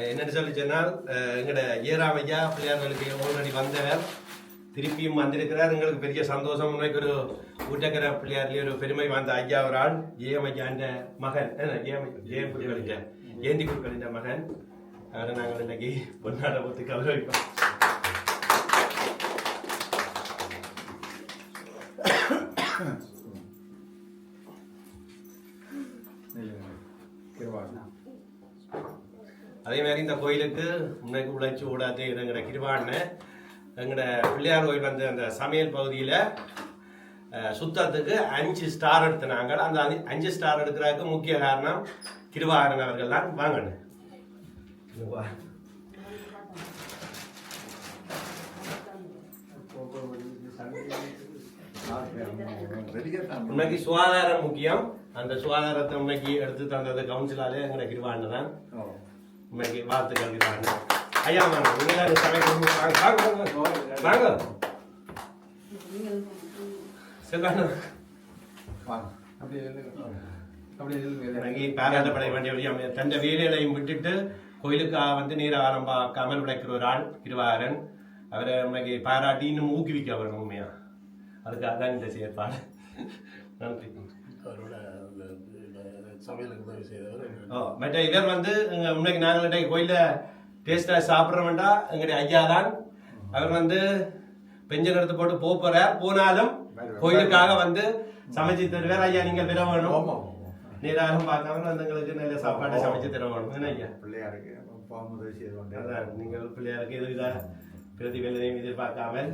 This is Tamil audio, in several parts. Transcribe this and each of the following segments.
என்னன்னு சொல்லி சொன்னால் எங்களோட ஏராமையா பிள்ளையார்களுக்கு முன்னாடி வந்தவர் திருப்பியும் வந்திருக்கிறார். எங்களுக்கு பெரிய சந்தோஷம். உனக்கு ஒரு ஊட்டக்கர பிள்ளையார்லேயே ஒரு பெருமை வந்த ஐயா ஒரு ஆள் ஜெயமையாண்ட மகன் ஜெயம் குருக்களிட்ட ஏந்தி குருக்களிட்ட மகன். அவரை நாங்கள் இன்னைக்கு பொன்னாட ஒத்து கௌரவிப்போம். அதே மாதிரி இந்த கோயிலுக்கு முன்னைக்கு உழைச்சி ஓடாது எங்கட கிருவான்னு எங்கட பிள்ளையார் கோயில் வந்து அந்த சமையல் பகுதியில் சுத்தத்துக்கு 5 ஸ்டார் எடுத்தினாங்க. அந்த 5 ஸ்டார் எடுக்கிறதுக்கு முக்கிய காரணம் கிருவாகரன் அவர்கள் தான். வாங்கண்ணு உண்மைக்கு சுகாதாரம் முக்கியம். அந்த சுகாதாரத்தை உண்மைக்கு எடுத்து தந்தது கவுன்சிலாலே எங்கட கிருவான்னு தான். உண்மைக்கு வாழ்த்துக்கள் கிருவான்னு. ஐயா வாங்க, நீங்க சமைக்க வாங்க பாராட்டப்பட வேண்டிய தந்த வேலைகளையும் விட்டுட்டு கோயிலுக்காக வந்து நீர ஆரம்பாக்காமல் விளைக்கிற ஒரு ஆள் கிருவாகரன். அவரை உண்மைக்கு பாராட்டி இன்னும் ஊக்குவிக்க வரணும். உண்மையா அதுக்காக தான் இந்த செயற்பாடு. நன்றி. மற்ற இவர் வந்து உண்மைக்கு நாங்கள் கோயிலில் டேஸ்டாக சாப்பிட்றோம்டா எங்களுடைய ஐயா தான். அவர் வந்து பெஞ்சன் எடுத்து போட்டு போறார். போனாலும் கோயிலுக்காக வந்து சமைச்சு தருவார். ஐயா நீங்கள் பெற வேணும், நீராகம் பார்க்காம வந்து எங்களுக்கு நல்ல சாப்பாட்டை சமைச்சு தர வேணும். என்ன ஐயா பிள்ளையாருக்கு நீங்கள் பிள்ளையாருக்கு எதுதான் பிரதிபலனையும் எதிர்பார்க்காமல்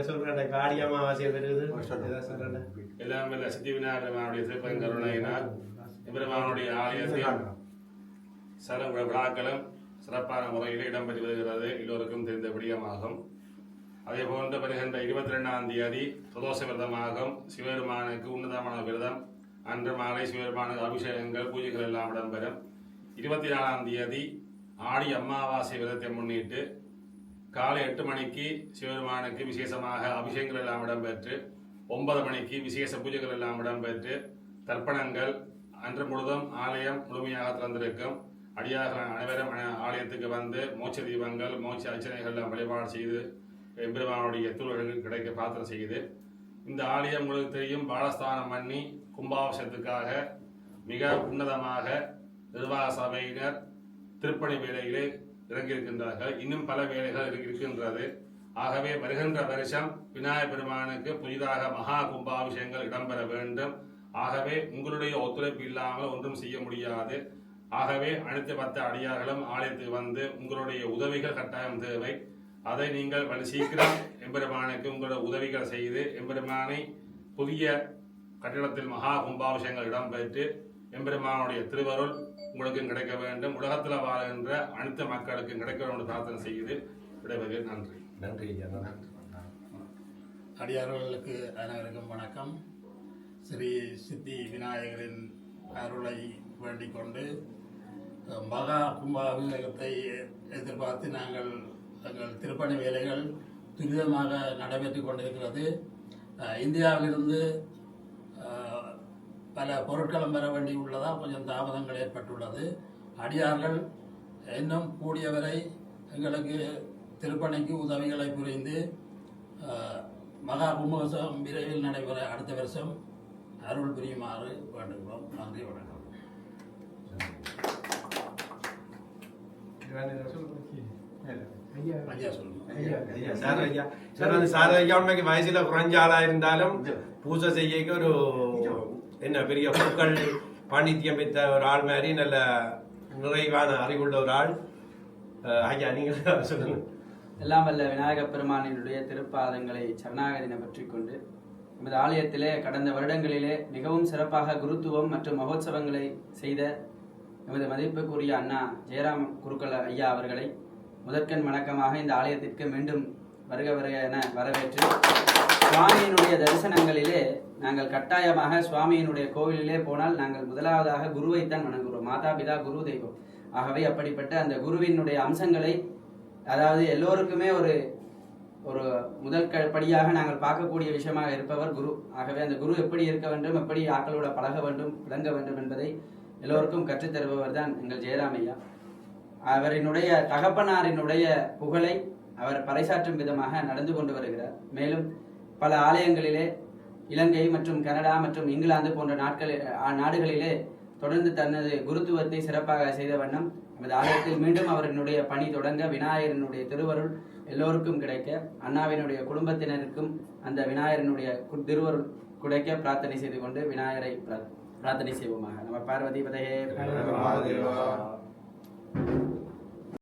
சொல்றேன். காடி அமாவாசை வருது சொல்றேன். எல்லாம் சித்தி விநாயகருடைய திருப்பெருங்கருணையினால் எம்பெருமானுடைய ஆலயத்தில் சர விழாக்களும் சிறப்பான முறையில் இடம்பெற்று வருகிறது. எல்லோருக்கும் தெரிந்த விடயமாகும். அதே போன்று வருகின்ற 22ஆம் தேதி பிரதோஷ விரதமாகும். சிவபெருமானுக்கு உன்னதமான விரதம். அன்று மாலை சிவபெருமானுக்கு அபிஷேகங்கள் பூஜைகள் எல்லாம் இடம்பெறும். 24ஆம் தேதி ஆடி அமாவாசை விரதத்தை முன்னிட்டு காலை 8 மணிக்கு சிவபெருமானுக்கு விசேஷமாக அபிஷேகங்கள் எல்லாம் இடம்பெற்று 9 மணிக்கு விசேஷ பூஜைகள் எல்லாம் இடம்பெற்று தர்ப்பணங்கள் அன்று முழுதும் ஆலயம் முழுமையாக திறந்திருக்கும். அடியார்கள் அனைவரும் ஆலயத்துக்கு வந்து மோட்ச தீபங்கள் மோட்ச அர்ச்சனைகள் எல்லாம் வழிபாடு செய்து எம்பெருமானுடைய திருவள்ளுவர் கிடைக்க பிரார்த்தனை செய்து இந்த ஆலயம் உங்களுக்கு தெரியும். பாலஸ்தானம் பண்ணி கும்பாபிஷேகத்துக்காக மிக உன்னதமாக நிர்வாக சபையினர் திருப்பணி வேலையிலே இறங்கியிருக்கின்றார்கள். இன்னும் பல வேலைகள் இருக்கின்றது. ஆகவே வருகின்ற வருஷம் விநாயகர் பெருமானுக்கு புதிதாக மகா கும்பாபிஷேகங்கள் இடம்பெற வேண்டும். ஆகவே உங்களுடைய ஒத்துழைப்பு இல்லாமல் ஒன்றும் செய்ய முடியாது. ஆகவே அனைத்து 10 அடியார்களும் ஆலயத்துக்கு வந்து உங்களுடைய உதவிகள் கட்டாயம் தேவை. அதை நீங்கள் சீக்கிரம் எம்பெருமானுக்கு உங்களுடைய உதவிகள் செய்து எம்பெருமானை புதிய கட்டிடத்தில் மகா கும்பாபிஷேகங்கள் இடம்பெற்று எம்பெருமானுடைய திருவருள் உங்களுக்கு கிடைக்க வேண்டும். உலகத்தில் வாழ்கின்ற அனைத்து மக்களுக்கு கிடைக்க வேண்டும் பிரார்த்தனை செய்து விடைபெறுவது. நன்றி. நன்றி. அடியார்களுக்கு அனைவருக்கும் வணக்கம். ஸ்ரீ சித்தி விநாயகரின் அருளை வேண்டிக் கொண்டு மகா கும்பாபிஷேகத்தை எதிர்பார்த்து நாங்கள் எங்கள் திருப்பணி வேலைகள் துரிதமாக நடைபெற்று கொண்டிருக்கிறது. இந்தியாவிலிருந்து பல பொருட்களும் பெற வேண்டியுள்ளதால் கொஞ்சம் தாமதங்கள் ஏற்பட்டுள்ளது. அடியார்கள் இன்னும் கூடியவரை எங்களுக்கு திருப்பணிக்கு உதவிகளை புரிந்து மகா கும்பாபிஷேகம் விரைவில் நடைபெற அடுத்த வருஷம் அருள் புரியுமாறு வேண்டுகிறோம். நன்றி, வணக்கம். வயசுல குறைஞ்ச ஆளா இருந்தாலும் பூஜை செய்ய ஒரு என்ன பெரிய பூக்கள் பாண்டித்யம் பெற்ற ஒரு ஆள் மாதிரி நல்ல நிறைவான அறிவுள்ள ஒரு ஆள். ஐயா நீங்க சொல்லுங்க. எல்லாம் வல்ல விநாயகப் பெருமானினுடைய திருப்பாதங்களை சரணாகதினை பற்றி கொண்டு நமது ஆலயத்திலே கடந்த வருடங்களிலே மிகவும் சிறப்பாக குருத்துவம் மற்றும் மகோத்சவங்களை செய்த நமது மதிப்புக்குரிய அண்ணா ஜெயராம் குருக்கள் ஐயா அவர்களை முதற்கண் வணக்கமாக இந்த ஆலயத்திற்கு மீண்டும் வருக வருக என வரவேற்று சுவாமியினுடைய தரிசனங்களிலே நாங்கள் கட்டாயமாக சுவாமியினுடைய கோவிலிலே போனால் நாங்கள் முதலாவதாக குருவைத்தான் வணங்குகிறோம். மாதா பிதா குரு தெய்வம். ஆகவே அப்படிப்பட்ட அந்த குருவினுடைய அம்சங்களை, அதாவது எல்லோருக்குமே ஒரு ஒரு முதல் படியாக நாங்கள் பார்க்கக்கூடிய விஷயமாக இருப்பவர் குரு. ஆகவே அந்த குரு எப்படி இருக்க வேண்டும், எப்படி ஆக்களோட பழக வேண்டும், விளங்க வேண்டும் என்பதை எல்லோருக்கும் கற்றுத்தருபவர் தான் எங்கள் ஜெயராமையா. அவரினுடைய தகப்பனாரினுடைய புகழை அவர் பறைசாற்றும் விதமாக நடந்து கொண்டு வருகிறார். மேலும் பல ஆலயங்களிலே இலங்கை மற்றும் கனடா மற்றும் இங்கிலாந்து போன்ற நாடுகளிலே தொடர்ந்து தனது குருத்துவத்தை சிறப்பாக செய்த வண்ணம் நமது ஆலயத்தில் மீண்டும் அவரினுடைய பணி தொடங்க விநாயகரினுடைய திருவருள் எல்லோருக்கும் கிடைக்க, அண்ணாவினுடைய குடும்பத்தினருக்கும் அந்த விநாயகரினுடைய திருவருள் கிடைக்க பிரார்த்தனை செய்து கொண்டு விநாயகரை பிரார்த்தனை செய்வோமாக. நம்ம பார்வதி பதையே.